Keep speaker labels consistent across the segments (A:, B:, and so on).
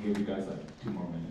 A: give you guys like 2 more minutes.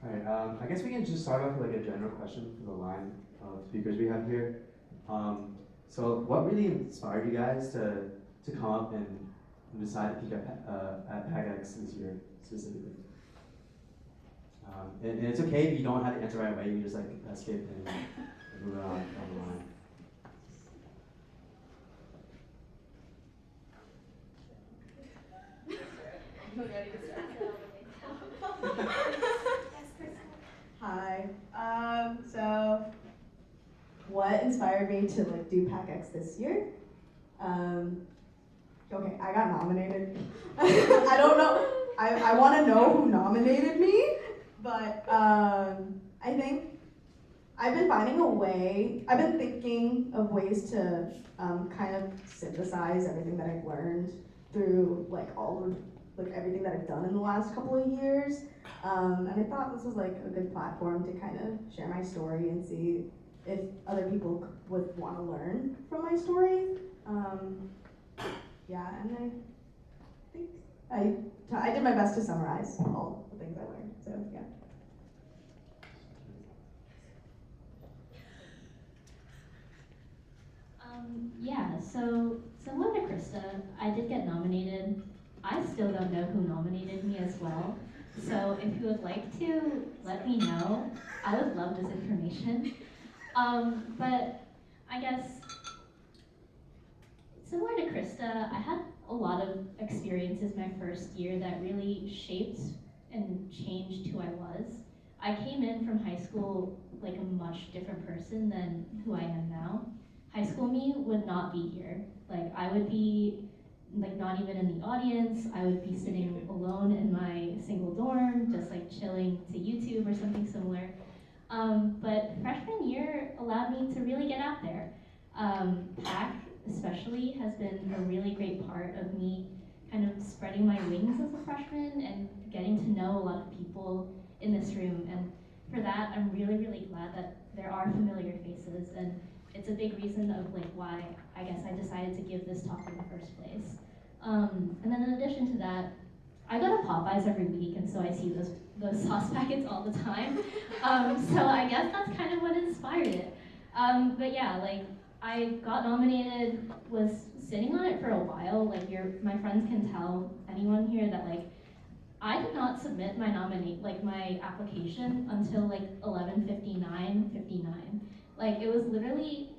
B: Alright, I guess we can just start off with like a general question for the line of speakers we have here. So what really inspired you guys to come up and decide to teach at PAACx this year specifically? And it's okay if you don't have the answer right away, you can just like skip and move on down the line.
C: Hi. So what inspired me to like do PAACx this year? Okay, I got nominated. I don't know. I want to know who nominated me, but I think I've been finding a way. I've been thinking of ways to kind of synthesize everything that I've learned through like all of like everything that I've done in the last couple of years. And I thought this was like a good platform to kind of share my story and see if other people would want to learn from my story. Yeah, and I think I did my best to summarize all the things I learned. So yeah.
D: Yeah, so similar to Krista, I did get nominated. I still don't know who nominated me as well. So if you would like to let me know, I would love this information. But I guess similar to Krista, I had a lot of experiences my first year that really shaped and changed who I was. I came in from high school like a much different person than who I am now. High school me would not be here. Like I would be like not even in the audience. I would be sitting alone in my single dorm, just like chilling to YouTube or something similar. But freshman year allowed me to really get out there. PAC especially has been a really great part of me kind of spreading my wings as a freshman and getting to know a lot of people in this room. And for that, I'm really, really glad that there are familiar faces, and it's a big reason of like why I guess I decided to give this talk in the first place. And then in addition to that, I go to Popeyes every week, and so I see those sauce packets all the time. So I guess that's kind of what inspired it. But yeah, like I got nominated, was sitting on it for a while. Like my friends can tell anyone here that like I did not submit my my application until like 11:59. Like it was literally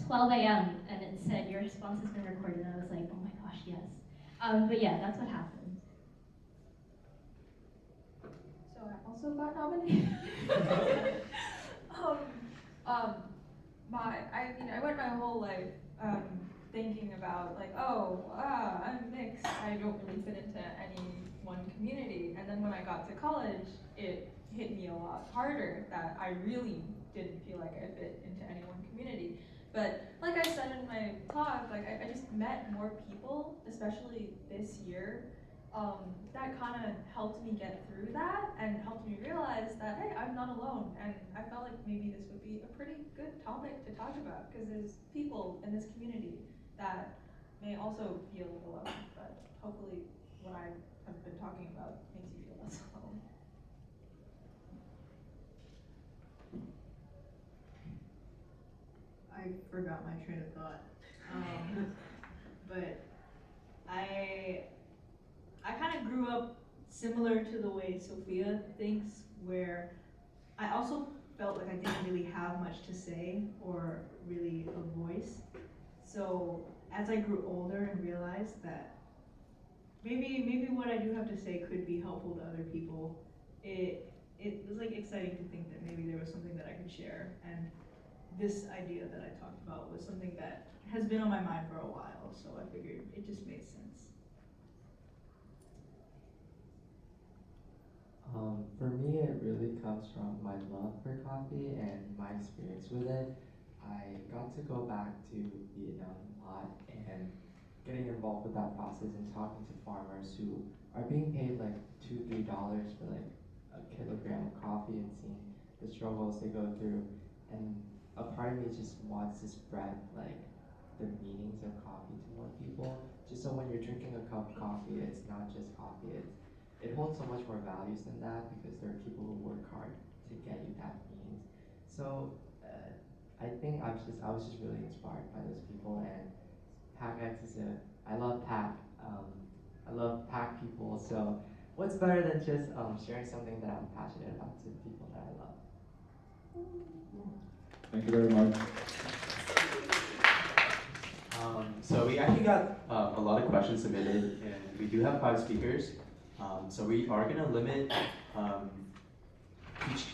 D: 12 a.m. and it said your response has been recorded. And I was like, oh my gosh, yes. But yeah, that's what happened.
E: So I also got nominated. I went my whole life thinking about like, I'm mixed. I don't really fit into any one community. And then when I got to college, it hit me a lot harder that I really didn't feel like I fit into any one community. But like I said in my talk, like I just met more people, especially this year, that kind of helped me get through that and helped me realize that, hey, I'm not alone. And I felt like maybe this would be a pretty good topic to talk about because there's people in this community that may also feel alone, but hopefully what I have been talking about makes you feel less alone.
F: I forgot my train of thought. But I kind of grew up similar to the way Sophia thinks, where I also felt like I didn't really have much to say or really a voice. So as I grew older and realized that maybe what I do have to say could be helpful to other people, it it was like exciting to think that maybe there was something that I could share, and this idea that I talked about was something that has been on my mind for a while, so I figured it just made sense.
A: For me, it really comes from my love for coffee and my experience with it. I got to go back to Vietnam a lot and getting involved with that process and talking to farmers who are being paid like $2, $3 for like a kilogram of coffee and seeing the struggles they go through. And a part of me just wants to spread like the meanings of coffee to more people. Just so when you're drinking a cup of coffee, it's not just coffee. It holds so much more values than that because there are people who work hard to get you that means. So I think I was just really inspired by those people, and PAACx is I love PAAC. I love PAAC people. So what's better than just sharing something that I'm passionate about to people that I love?
G: Thank you very much.
B: So we actually got a lot of questions submitted, and we do have 5 speakers. So we are going to limit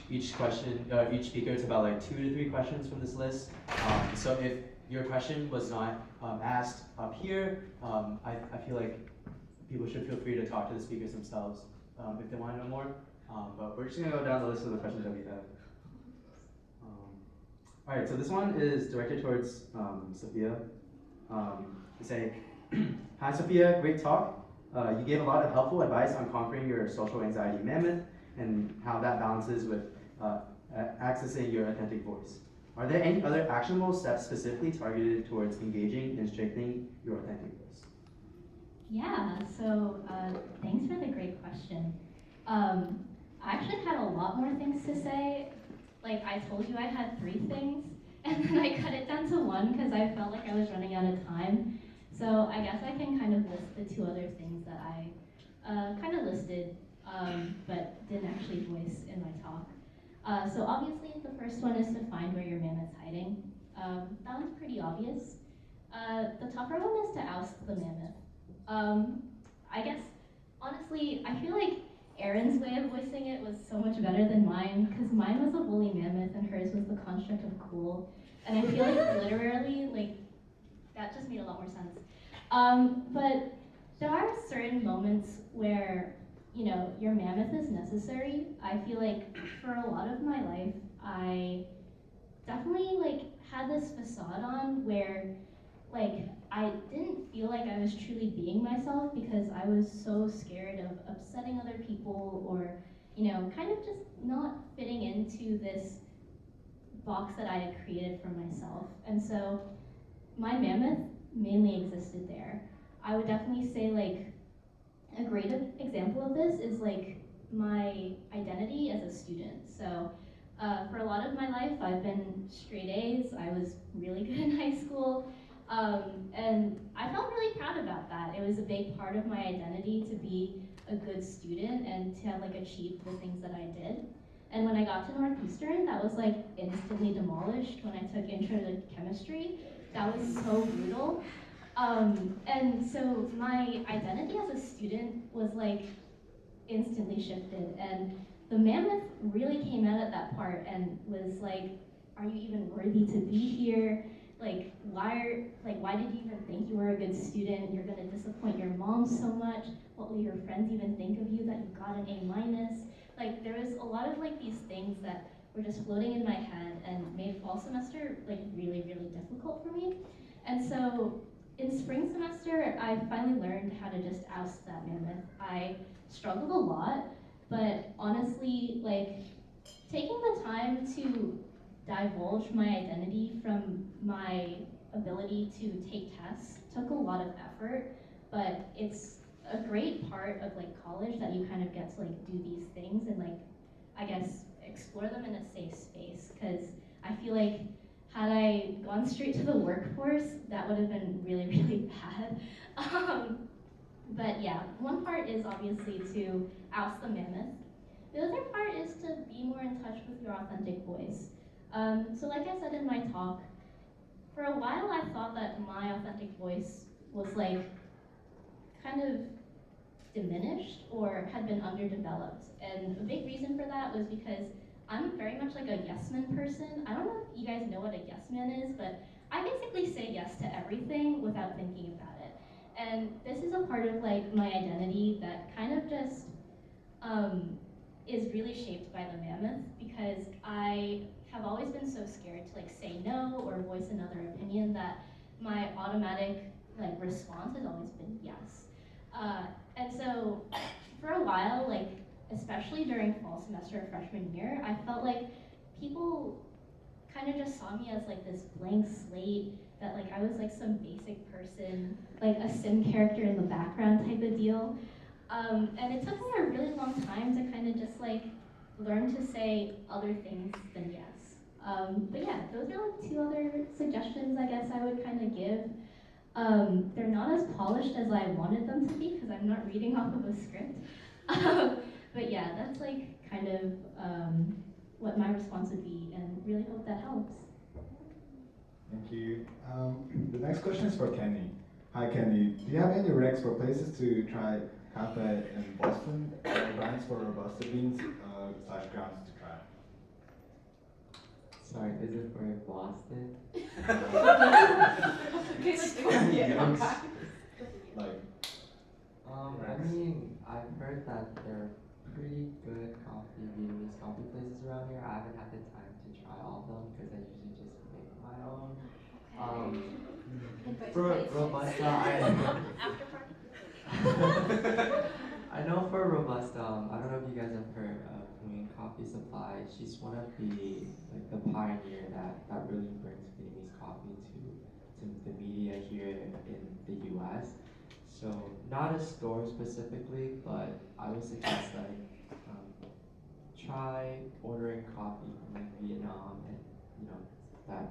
B: each speaker to about like 2 to 3 questions from this list. So if your question was not asked up here, I feel like people should feel free to talk to the speakers themselves if they want to know more. But we're just going to go down the list of the questions that we have. All right, so this one is directed towards Sophia. Say, hi Sophia, great talk. You gave a lot of helpful advice on conquering your social anxiety mammoth and how that balances with accessing your authentic voice. Are there any other actionable steps specifically targeted towards engaging and strengthening your authentic voice?
D: Yeah, so thanks for the great question. I actually had a lot more things to say. Like I told you I had 3 things, and then I cut it down to 1 because I felt like I was running out of time. So I guess I can kind of list the 2 other things that I kind of listed, but didn't actually voice in my talk. So obviously the first one is to find where your mammoth's hiding. That one's pretty obvious. The tougher one is to oust the mammoth. I guess, honestly, I feel like Erin's way of voicing it was so much better than mine, because mine was a woolly mammoth and hers was the construct of cool. And I feel like literally, like, that just made a lot more sense. But there are certain moments where, you know, your mammoth is necessary. I feel like for a lot of my life, I definitely like had this facade on where like I didn't feel like I was truly being myself because I was so scared of upsetting other people or, you know, kind of just not fitting into this box that I had created for myself. And so my mammoth mainly existed there. I would definitely say like a great example of this is like my identity as a student. So for a lot of my life, I've been straight A's. I was really good in high school. And I felt really proud about that. It was a big part of my identity to be a good student and to have like achieved the things that I did. And when I got to Northeastern, that was like instantly demolished when I took intro to chemistry. That was so brutal. And so my identity as a student was like instantly shifted. And the mammoth really came out at that part and was like, are you even worthy to be here? Like, why did you even think you were a good student? You're gonna disappoint your mom so much. What will your friends even think of you that you got an A-? Like, there was a lot of like these things that were just floating in my head and made fall semester like really, really difficult for me. And so in spring semester, I finally learned how to just oust that mammoth. I struggled a lot, but honestly, like taking the time to divulge my identity from my ability to take tests took a lot of effort, but it's a great part of like college that you kind of get to like do these things and like, I guess, explore them in a safe space, because I feel like had I gone straight to the workforce, that would have been really, really bad. But yeah, one part is obviously to oust the mammoth. The other part is to be more in touch with your authentic voice. So like I said in my talk, for a while I thought that my authentic voice was like kind of diminished or had been underdeveloped. And a big reason for that was because I'm very much like a yes man person. I don't know if you guys know what a yes man is, but I basically say yes to everything without thinking about it. And this is a part of like my identity that kind of just is really shaped by the mammoth because I have always been so scared to like say no or voice another opinion that my automatic like response has always been yes. And so for a while, like especially during fall semester of freshman year, I felt like people kind of just saw me as like this blank slate, that like I was like some basic person, like a sim character in the background type of deal. And it took me a really long time to kind of just like learn to say other things than yes. But yeah, those are like two other suggestions I guess I would kind of give. They're not as polished as I wanted them to be because I'm not reading off of a script. But yeah, that's like kind of what my response would be, and really hope that helps.
G: Thank you. The next question is for Kenny. Hi Kenny, do you have any recs for places to try cafe in Boston or brands for robusta beans / grounds to try?
A: Sorry, is it for Boston?
G: Like,
A: I mean, I've heard that there are pretty good Vietnamese coffee places around here. I haven't had the time to try all of them because I usually just make my own. For Robusta, I know for Robusta, I don't know if you guys have heard of Queen Coffee Supply. She's one of the pioneer that really brings Vietnamese coffee to the media here in the US. So not a store specifically, but I would suggest try ordering coffee from like Vietnam and you know that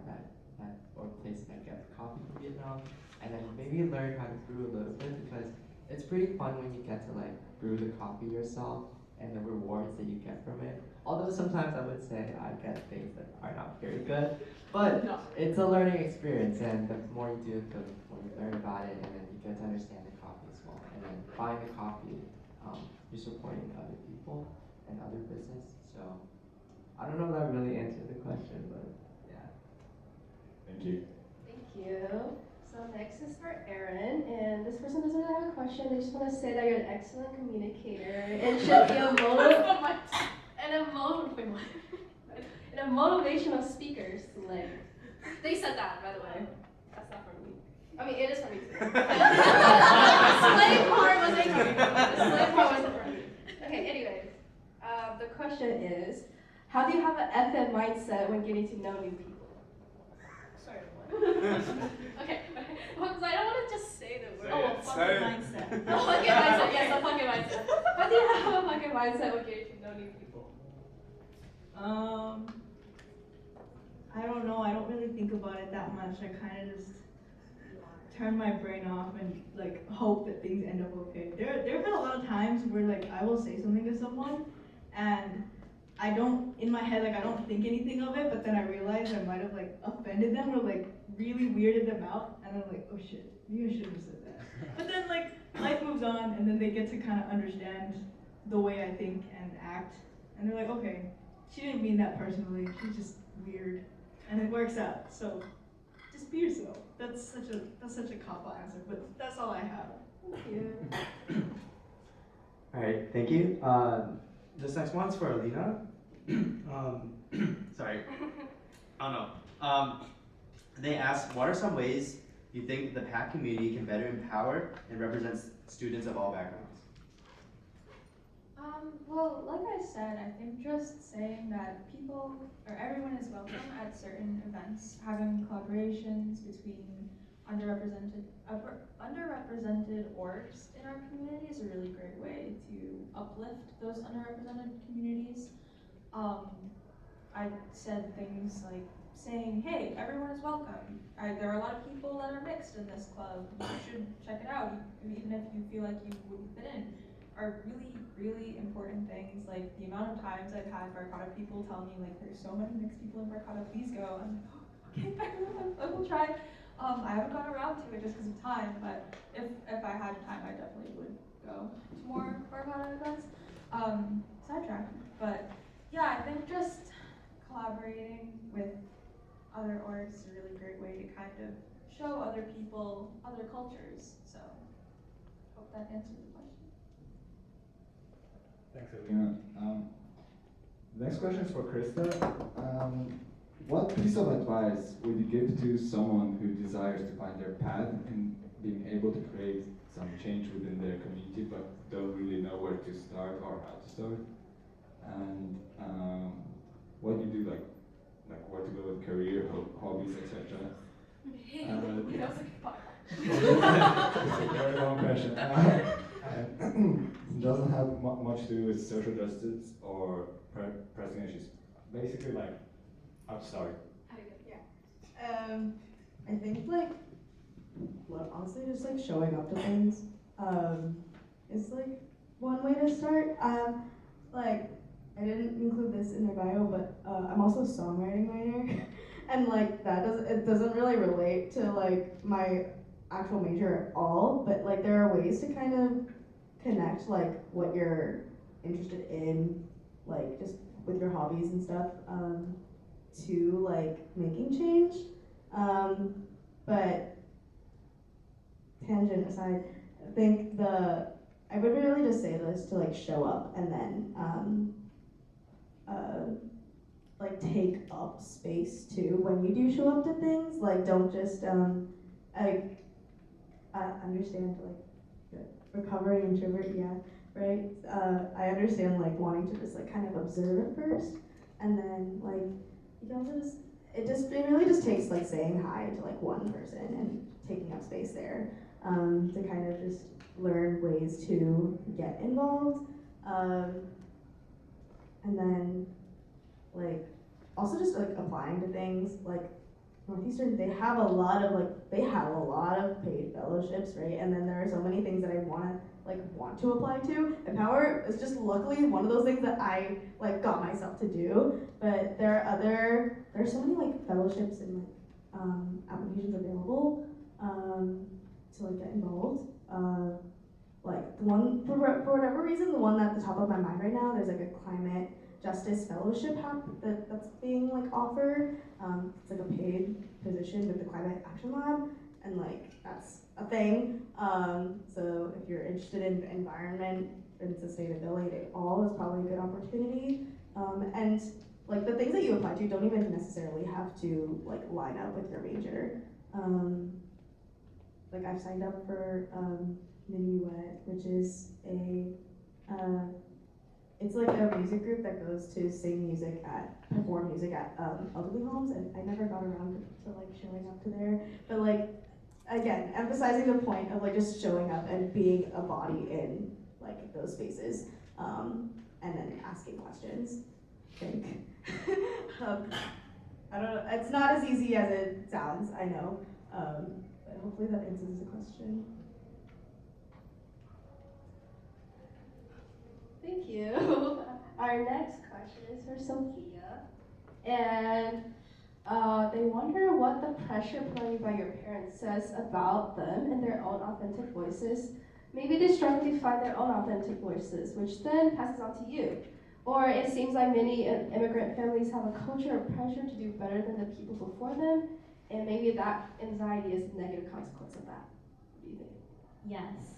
A: or place that gets coffee from Vietnam, and then maybe learn how to brew a little bit because it's pretty fun when you get to like brew the coffee yourself and the rewards that you get from it. Although sometimes I would say I get things that are not very good, but it's a learning experience, and the more you do it, the more you learn about it, and then you get to understand the coffee as well. And then buying the coffee, you're supporting other people and other business. So I don't know if that really answered the question, but yeah.
G: thank you.
H: Thank you. So next is for Erin, and this person doesn't really have a question. They just want to say that you're an excellent communicator and should be a motivational speaker. So like, they said that, by the way. That's not from me. I mean, it is from me too. The slave part wasn't from me. The slave part wasn't from me. Okay. Anyways, the question is, how do you have an FM mindset when getting to know new people? Sorry, what? Okay. Well, because I don't want to just say the word.
F: Oh, fucking mindset.
H: A fucking mindset, yes, a fucking mindset. How do you have a fucking mindset when getting to know new people?
F: I don't know. I don't really think about it that much. I kind of just turn my brain off and like hope that things end up okay. There have been a lot of times where like I will say something to someone and I don't, in my head, like I don't think anything of it, but then I realize I might have like offended them or like really weirded them out, and I'm like, oh shit, maybe I shouldn't have said that. But then like life moves on, and then they get to kind of understand the way I think and act, and they're like, okay, she didn't mean that personally, she's just weird, and it works out. So just be yourself. That's such a cop-out answer, but that's all I have.
H: Thank you.
B: All right, thank you. This next one's for Alina. Sorry. I don't know. They asked, what are some ways you think the PAACx community can better empower and represent students of all backgrounds?
E: Well, like I said, I think just saying that people or everyone is welcome at certain events, having collaborations between underrepresented orgs in our community is a really great way to uplift those underrepresented communities. I said things like saying, hey, everyone is welcome. There are a lot of people that are mixed in this club. You should check it out, even if you feel like you wouldn't fit in. Are really, really important things. Like the amount of times I've had Barcata people tell me like there's so many mixed people in Barcata, please go. I'm like, oh, okay, I will try. I haven't gone around to it just because of time, but if I had time, I definitely would go to more Barcon events. Sidetrack, but yeah, I think just collaborating with other orgs is a really great way to kind of show other people other cultures. So hope that answers the question.
G: Thanks, Alina. The next question is for Krista. What piece of advice would you give to someone who desires to find their path in being able to create some change within their community but don't really know where to start or how to start? And what you do, like where to go with career, hobbies, etc.
H: That was a good part.
G: It's a very long question. It doesn't have much to do with social justice or pressing issues. Basically, like, how to start.
C: I think like, well, honestly, just like showing up to things, is like one way to start. Like, I didn't include this in my bio, but I'm also a songwriting minor, and like it doesn't really relate to like my actual major at all. But like there are ways to kind of connect like what you're interested in, like just with your hobbies and stuff, to like making change. But tangent aside, I think I would really just say this to like show up and then like take up space too when you do show up to things. Like don't just I understand like the recovering introvert, yeah, right? I understand like wanting to just like kind of observe at first, and then like you can also just it really just takes like saying hi to like one person and taking up space there, to kind of just learn ways to get involved, and then like also just like applying to things like Northeastern. They have a lot of paid fellowships, right? And then there are so many things that I want to apply to. And Power is just luckily one of those things that I like got myself to do. But there are so many like fellowships and like applications available, to like get involved. Like the one for whatever reason, the one at the top of my mind right now, there's like a climate justice fellowship that's being like offered. It's like a paid position with the Climate Action Lab, and like that's a thing. So if you're interested in environment and sustainability at all, it's probably a good opportunity. And like the things that you apply to don't even necessarily have to like line up with your major. Like I've signed up for Minuet, which is it's like a music group that goes to perform music at elderly homes, and I never got around to like showing up to there. But like again, emphasizing the point of like just showing up and being a body in like those spaces, and then asking questions. I think. I don't know. It's not as easy as it sounds. I know, but hopefully that answers the question.
H: Thank you. Our next question is for Sophia. And they wonder what the pressure put on you by your parents says about them and their own authentic voices. Maybe they struggle to find their own authentic voices, which then passes on to you. Or it seems like many immigrant families have a culture of pressure to do better than the people before them, and maybe that anxiety is a negative consequence of that. What do you think?
D: Yes.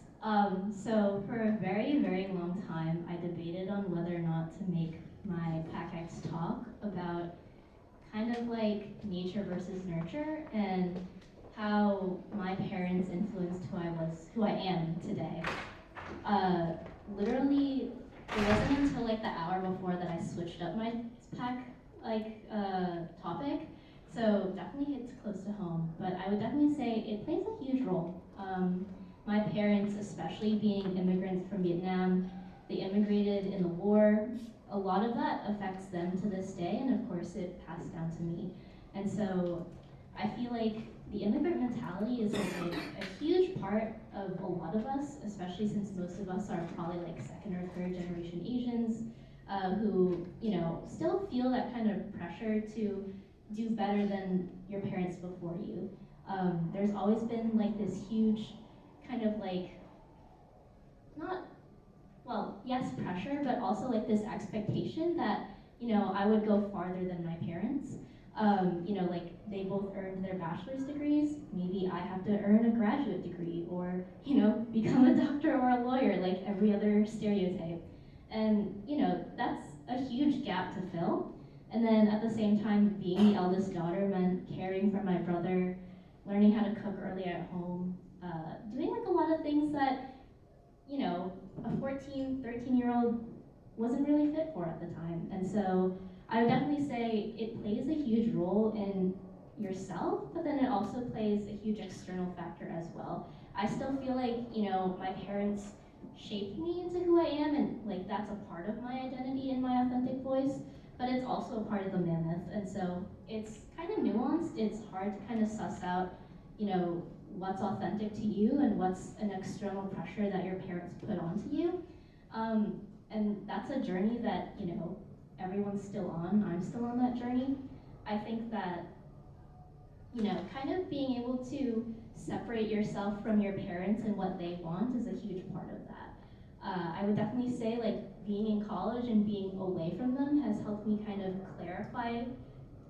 D: So for a very, very long time, I debated on whether or not to make my PAACx talk about kind of like nature versus nurture and how my parents influenced who I am today. Literally, it wasn't until like the hour before that I switched up my topic. So definitely hits close to home, but I would definitely say it plays a huge role. My parents, especially being immigrants from Vietnam, they immigrated in the war. A lot of that affects them to this day, and of course it passed down to me. And so I feel like the immigrant mentality is like a huge part of a lot of us, especially since most of us are probably like second or third generation Asians, who, still feel that kind of pressure to do better than your parents before you. There's always been like this huge kind of like not, well, yes, pressure, but also like this expectation that, you know, I would go farther than my parents. You know, like they both earned their bachelor's degrees, maybe I have to earn a graduate degree or, you know, become a doctor or a lawyer like every other stereotype. And, you know, that's a huge gap to fill. And then at the same time, being the eldest daughter meant caring for my brother, learning how to cook early at home, doing like a lot of things that, you know, a 14, 13-year-old wasn't really fit for at the time. And so I would definitely say it plays a huge role in yourself, but then it also plays a huge external factor as well. I still feel like, you know, my parents shaped me into who I am, and like that's a part of my identity and my authentic voice, but it's also a part of the mammoth. And so it's kind of nuanced. It's hard to kind of suss out, you know, what's authentic to you and what's an external pressure that your parents put onto you. And that's a journey that, you know, everyone's still on. I'm still on that journey. I think that, you know, kind of being able to separate yourself from your parents and what they want is a huge part of that. I would definitely say like being in college and being away from them has helped me kind of clarify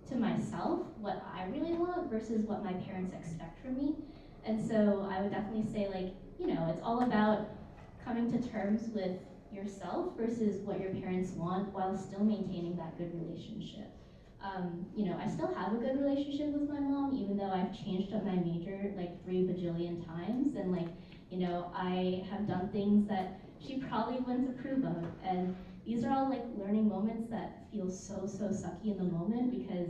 D: to myself what I really want versus what my parents expect from me. And so I would definitely say like, you know, it's all about coming to terms with yourself versus what your parents want while still maintaining that good relationship. You know, I still have a good relationship with my mom, even though I've changed up my major like 3 bajillion times, and like, you know, I have done things that she probably wouldn't approve of, and these are all like learning moments that feel so sucky in the moment because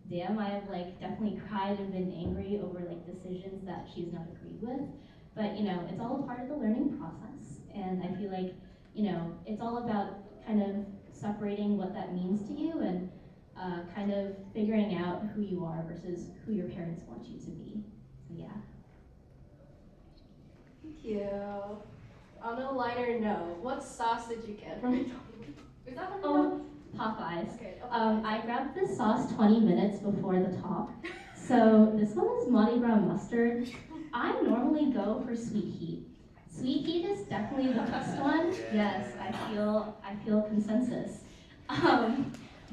D: damn, I have like definitely cried and been angry over like decisions that she's not agreed with, but you know, it's all a part of the learning process, and I feel like, you know, it's all about kind of separating what that means to you and kind of figuring out who you are versus who your parents want you to be. So yeah.
H: Thank you. On a lighter note, what sauce did you get from McDonald's? Is that from
D: Oh,
H: McDonald's?
D: Popeyes.
H: Okay.
D: I grabbed this sauce 20 minutes before the talk. So this one is Mardi Gras mustard. I normally go for sweet heat. Sweet heat is definitely the best one. Yes, I feel consensus.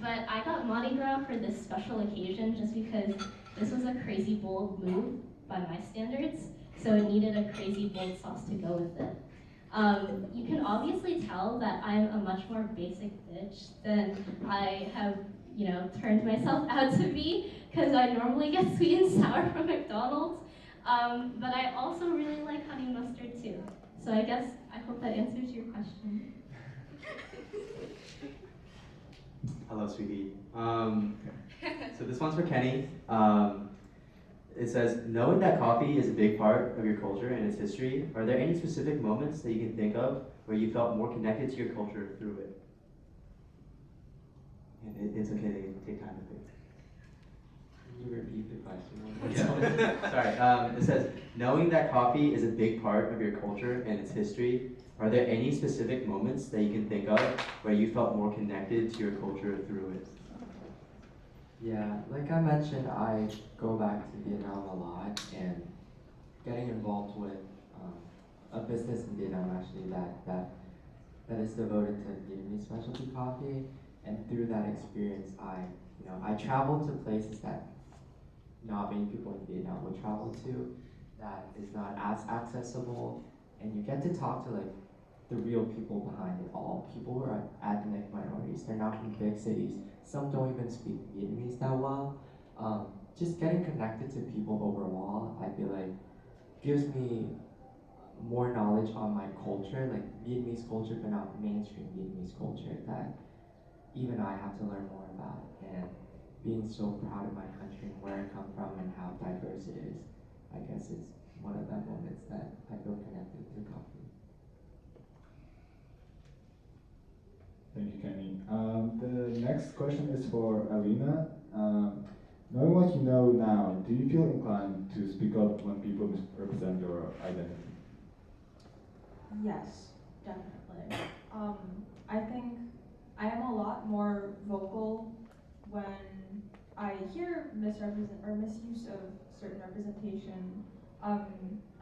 D: But I got Mardi Gras for this special occasion just because this was a crazy bold move by my standards. So it needed a crazy bold sauce to go with it. You can obviously tell that I'm a much more basic bitch than I have, you know, turned myself out to be, because I normally get sweet and sour from McDonald's. But I also really like honey mustard too. So I guess, I hope that answers your question.
B: Hello, sweetie. So this one's for Kenny. It says, knowing that coffee is a big part of your culture and its history, are there any specific moments that you can think of where you felt more connected to your culture through it? And it's okay to take time to think.
A: Can you repeat the question?
B: Yeah. Sorry. It says, knowing that coffee is a big part of your culture and its history, are there any specific moments that you can think of where you felt more connected to your culture through it?
A: Yeah, like I mentioned, I go back to Vietnam a lot, and getting involved with a business in Vietnam actually that is devoted to Vietnamese specialty coffee, and through that experience, I traveled to places that not many people in Vietnam would travel to, that is not as accessible, and you get to talk to like the real people behind it all. People who are ethnic minorities, they're not from big cities. Some don't even speak Vietnamese that well. Just getting connected to people overall, I feel like gives me more knowledge on my culture, like Vietnamese culture, but not mainstream Vietnamese culture that even I have to learn more about. And being so proud of my country and where I come from and how diverse it is, I guess is one of the moments that I feel connected to coffee.
G: Thank you, Kenny. The next question is for Alina. Knowing what you know now, do you feel inclined to speak up when people misrepresent your identity?
E: Yes, definitely. I think I am a lot more vocal when I hear misuse of certain representation.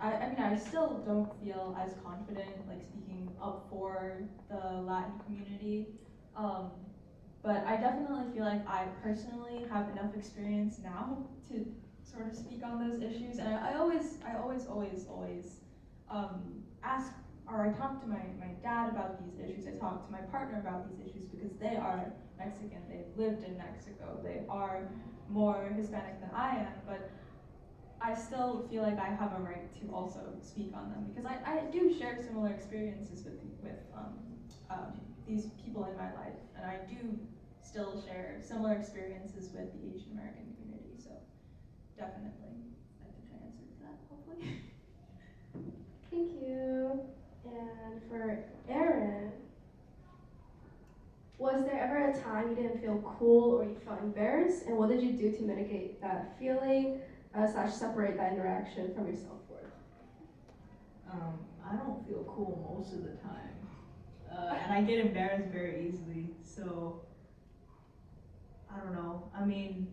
E: I mean, I still don't feel as confident like speaking up for the Latin community. But I definitely feel like I personally have enough experience now to sort of speak on those issues. And I always ask, or I talk to my dad about these issues. I talk to my partner about these issues because they are Mexican. They've lived in Mexico. They are more Hispanic than I am, but I still feel like I have a right to also speak on them because I do share similar experiences with these people in my life, and I do still share similar experiences with the Asian American community. So definitely, I think I answered that hopefully.
H: Thank you. And for Aaron, was there ever a time you didn't feel cool or you felt embarrassed? And what did you do to mitigate that feeling / separate that interaction from your self-worth?
F: I don't feel cool most of the time. And I get embarrassed very easily. So, I don't know. I mean,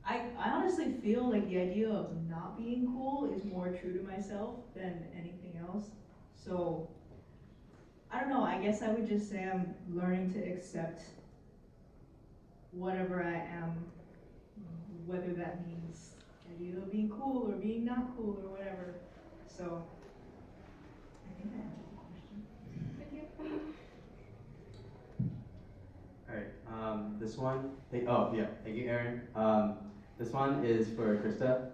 F: I honestly feel like the idea of not being cool is more true to myself than anything else. So, I don't know. I guess I would just say I'm learning to accept whatever I am, whether that means the idea of being cool or being not cool or whatever. So, I think I answered the question.
H: Thank you.
B: Alright, this one, thank you, Aaron. This one is for Krista.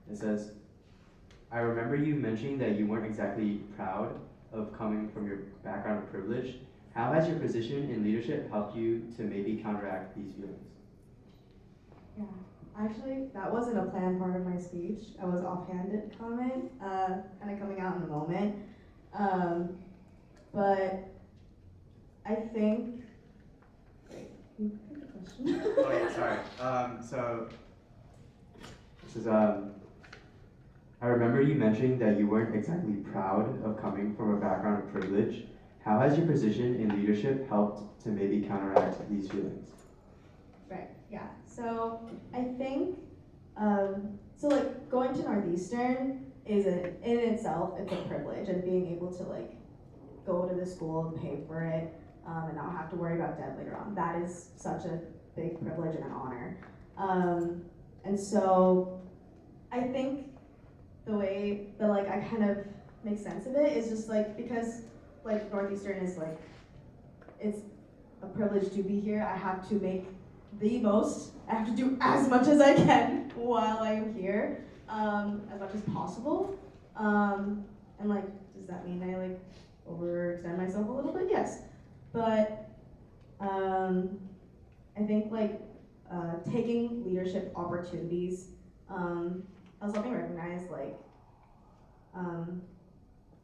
B: It says, I remember you mentioning that you weren't exactly proud of coming from your background of privilege. How has your position in leadership helped you to maybe counteract these feelings?
C: Yeah, actually, that wasn't a planned part of my speech. I was offhanded comment, kind of coming out in the moment. But I think. Wait, can you repeat the question?
B: Oh yeah, sorry. So this is I remember you mentioning that you weren't exactly proud of coming from a background of privilege. How has your position in leadership helped to maybe counteract these feelings?
C: Right, yeah. So I think, so like going to Northeastern is in itself, it's a privilege, and being able to like go to the school and pay for it and not have to worry about debt later on. That is such a big privilege and an honor. And so I think the way that like I kind of make sense of it is just like because like Northeastern is like, it's a privilege to be here. I have to make the most. I have to do as much as I can while I'm here, as much as possible. And like, does that mean I like overextend myself a little bit? Yes, but I think like taking leadership opportunities has helped me recognize like,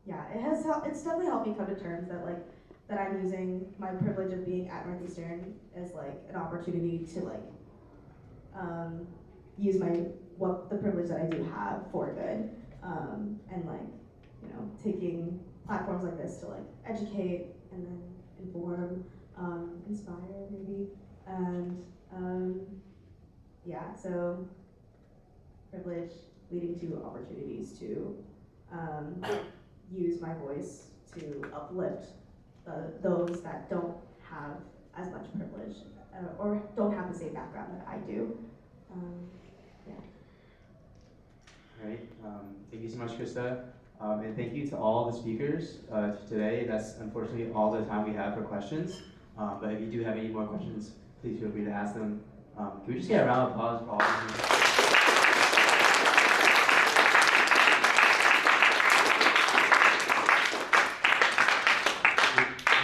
C: yeah, it's definitely helped me come to terms that like that I'm using my privilege of being at Northeastern as like an opportunity to like use the privilege that I do have for good, and like, you know, taking platforms like this to like educate and then inform, inspire maybe, and yeah, so privilege leading to opportunities to use my voice to uplift those that don't have as much privilege or don't have the same background that I do. Yeah.
B: All right, thank you so much, Krista. And thank you to all the speakers today. That's unfortunately all the time we have for questions. But if you do have any more questions, please feel free to ask them. Can we just get a round of applause for all of you?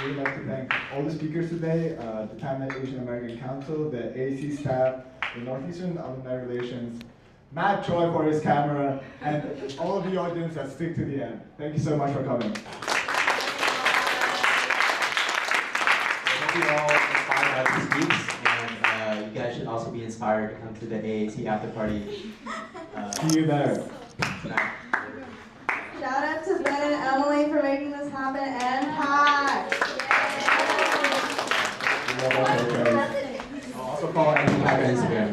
G: We would like to thank all the speakers today, the China Asian American Council, the AAC staff, the Northeastern Alumni Relations, Matt Choi for his camera, and all of the audience that stick to the end. Thank you so much for coming.
B: I hope you all inspired by these speaks, and you guys should also be inspired to come to the AAC after party.
G: See you there.
B: Tonight.
C: Shout out to Ben and Emily for making this happen, and Pat.
B: I'll also follow Emily on Instagram.